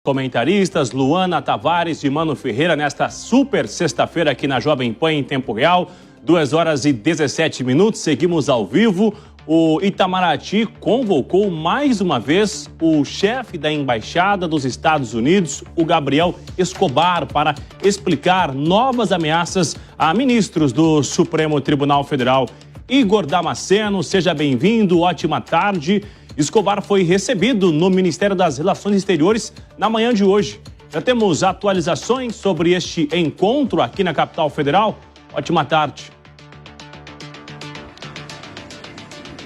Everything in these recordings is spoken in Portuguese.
Comentaristas Luana Tavares e Mano Ferreira nesta super sexta-feira aqui na Jovem Pan em tempo real, 2h17. Seguimos ao vivo. O Itamaraty convocou mais uma vez o chefe da Embaixada dos Estados Unidos, o Gabriel Escobar, para explicar novas ameaças a ministros do Supremo Tribunal Federal. Igor Damasceno, seja bem-vindo, ótima tarde. Escobar foi recebido no Ministério das Relações Exteriores na manhã de hoje. Já temos atualizações sobre este encontro aqui na capital federal? Ótima tarde.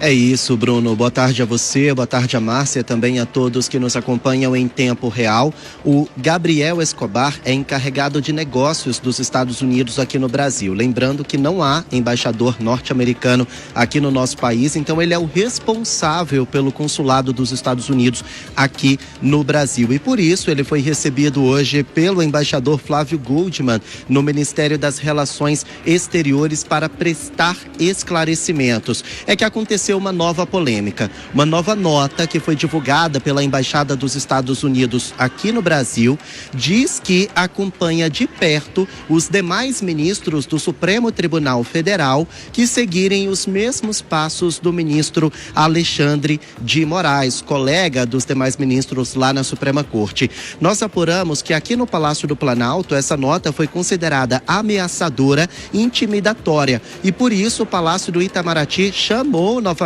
É isso, Bruno. Boa tarde a você, boa tarde a Márcia, também a todos que nos acompanham em tempo real. O Gabriel Escobar é encarregado de negócios dos Estados Unidos aqui no Brasil. Lembrando que não há embaixador norte-americano aqui no nosso país, então ele é o responsável pelo consulado dos Estados Unidos aqui no Brasil. E por isso ele foi recebido hoje pelo embaixador Flávio Goldman no Ministério das Relações Exteriores para prestar esclarecimentos. É que aconteceu uma nova polêmica, uma nova nota que foi divulgada pela Embaixada dos Estados Unidos aqui no Brasil, diz que acompanha de perto os demais ministros do Supremo Tribunal Federal que seguirem os mesmos passos do ministro Alexandre de Moraes, colega dos demais ministros lá na Suprema Corte. Nós apuramos que aqui no Palácio do Planalto essa nota foi considerada ameaçadora e intimidatória e por isso o Palácio do Itamaraty chamou novamente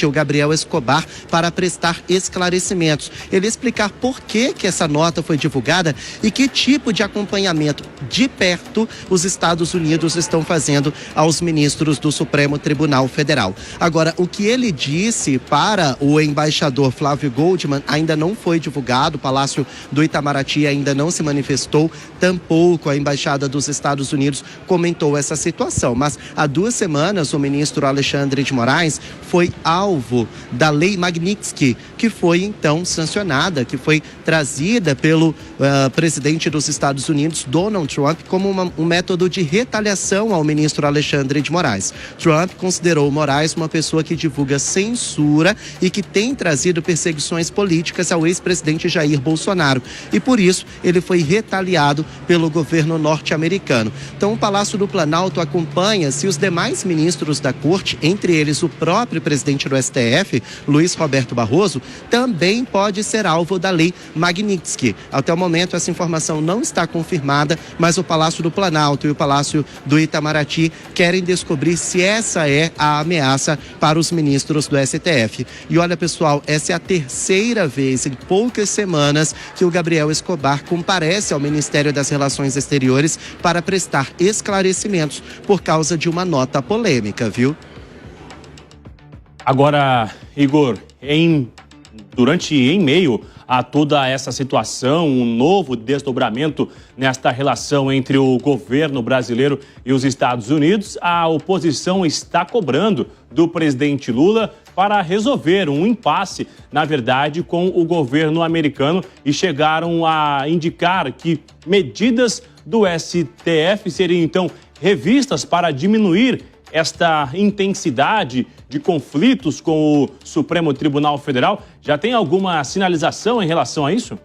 o Gabriel Escobar para prestar esclarecimentos. Ele explicar por que essa nota foi divulgada e que tipo de acompanhamento de perto os Estados Unidos estão fazendo aos ministros do Supremo Tribunal Federal. Agora, o que ele disse para o embaixador Flávio Goldman ainda não foi divulgado, o Palácio do Itamaraty ainda não se manifestou, tampouco a Embaixada dos Estados Unidos comentou essa situação. Mas há 2 semanas o ministro Alexandre de Moraes foi alvo da Lei Magnitsky, que foi então sancionada, que foi trazida pelo presidente dos Estados Unidos, Donald Trump, como um método de retaliação ao ministro Alexandre de Moraes. Trump considerou Moraes uma pessoa que divulga censura e que tem trazido perseguições políticas ao ex-presidente Jair Bolsonaro. E por isso ele foi retaliado pelo governo norte-americano. Então o Palácio do Planalto acompanha se os demais ministros da corte, entre eles o próprio presidente do STF, Luiz Roberto Barroso, também pode ser alvo da Lei Magnitsky. Até o momento essa informação não está confirmada, mas o Palácio do Planalto e o Palácio do Itamaraty querem descobrir se essa é a ameaça para os ministros do STF. E olha, pessoal, essa é a 3ª vez em poucas semanas que o Gabriel Escobar comparece ao Ministério das Relações Exteriores para prestar esclarecimentos por causa de uma nota polêmica, viu? Agora, Igor, em meio a toda essa situação, um novo desdobramento nesta relação entre o governo brasileiro e os Estados Unidos, a oposição está cobrando do presidente Lula para resolver um impasse, na verdade, com o governo americano e chegaram a indicar que medidas do STF seriam, então, revistas para diminuir esta intensidade de conflitos com o Supremo Tribunal Federal. Já tem alguma sinalização em relação a isso?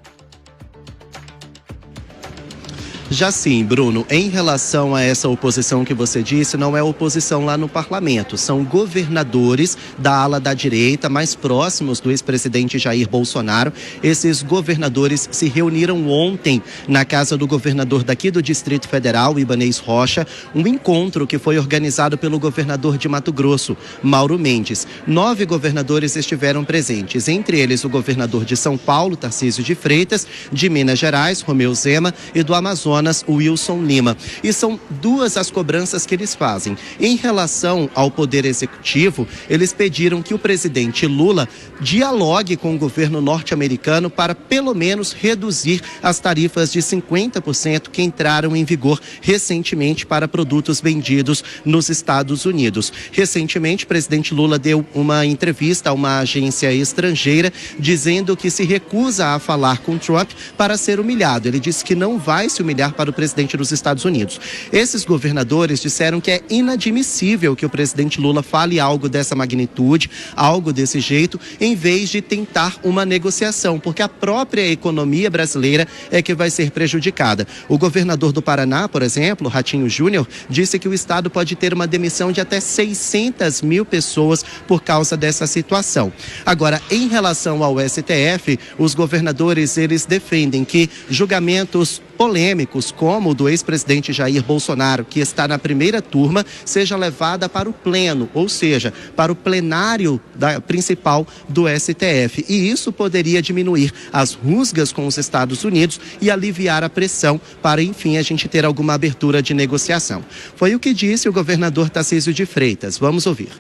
Já sim, Bruno, em relação a essa oposição que você disse, não é oposição lá no parlamento, são governadores da ala da direita, mais próximos do ex-presidente Jair Bolsonaro. Esses governadores se reuniram ontem na casa do governador daqui do Distrito Federal, Ibanez Rocha, um encontro que foi organizado pelo governador de Mato Grosso, Mauro Mendes. 9 governadores estiveram presentes, entre eles o governador de São Paulo, Tarcísio de Freitas, de Minas Gerais, Romeu Zema, e do Amazonas, Wilson Lima. E são 2 as cobranças que eles fazem. Em relação ao Poder Executivo, eles pediram que o presidente Lula dialogue com o governo norte-americano para, pelo menos, reduzir as tarifas de 50% que entraram em vigor recentemente para produtos vendidos nos Estados Unidos. Recentemente, o presidente Lula deu uma entrevista a uma agência estrangeira dizendo que se recusa a falar com Trump para ser humilhado. Ele disse que não vai se humilhar enviar para o presidente dos Estados Unidos. Esses governadores disseram que é inadmissível que o presidente Lula fale algo dessa magnitude, algo desse jeito, em vez de tentar uma negociação, porque a própria economia brasileira é que vai ser prejudicada. O governador do Paraná, por exemplo, Ratinho Júnior, disse que o estado pode ter uma demissão de até 600 mil pessoas por causa dessa situação. Agora, em relação ao STF, os governadores, eles defendem que julgamentos polêmicos, como o do ex-presidente Jair Bolsonaro, que está na primeira turma, seja levada para o pleno, ou seja, para o plenário principal do STF. E isso poderia diminuir as rusgas com os Estados Unidos e aliviar a pressão para, enfim, a gente ter alguma abertura de negociação. Foi o que disse o governador Tarcísio de Freitas. Vamos ouvir.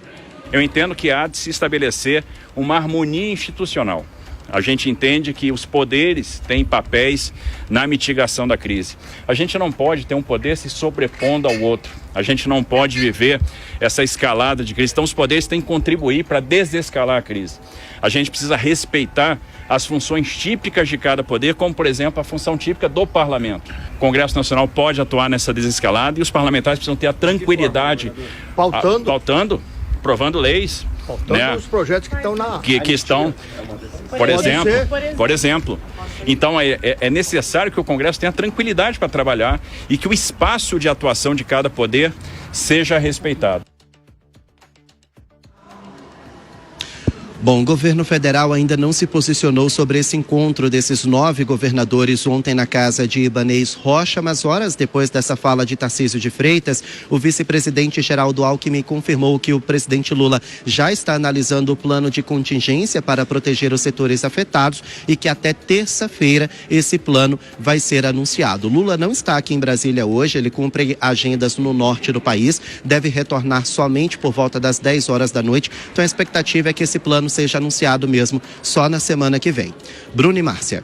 Eu entendo que há de se estabelecer uma harmonia institucional. A gente entende que os poderes têm papéis na mitigação da crise. A gente não pode ter um poder se sobrepondo ao outro. A gente não pode viver essa escalada de crise. Então, os poderes têm que contribuir para desescalar a crise. A gente precisa respeitar as funções típicas de cada poder, como, por exemplo, a função típica do parlamento. O Congresso Nacional pode atuar nessa desescalada e os parlamentares precisam ter a tranquilidade. Pautando, aprovando leis. Faltando os projetos que estão na... Que estão, por exemplo. Então, é necessário que o Congresso tenha tranquilidade para trabalhar e que o espaço de atuação de cada poder seja respeitado. Bom, o governo federal ainda não se posicionou sobre esse encontro desses 9 governadores ontem na casa de Ibanez Rocha, mas horas depois dessa fala de Tarcísio de Freitas, o vice-presidente Geraldo Alckmin confirmou que o presidente Lula já está analisando o plano de contingência para proteger os setores afetados e que até terça-feira esse plano vai ser anunciado. Lula não está aqui em Brasília hoje, ele cumpre agendas no norte do país, deve retornar somente por volta das 10 horas da noite, então a expectativa é que esse plano seja anunciado mesmo só na semana que vem. Bruno e Márcia.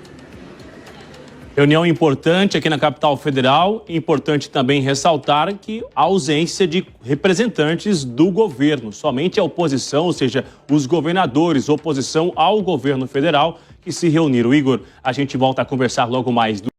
Reunião importante aqui na capital federal. Importante também ressaltar que a ausência de representantes do governo, somente a oposição, ou seja, os governadores, oposição ao governo federal, que se reuniram. Igor, a gente volta a conversar logo mais.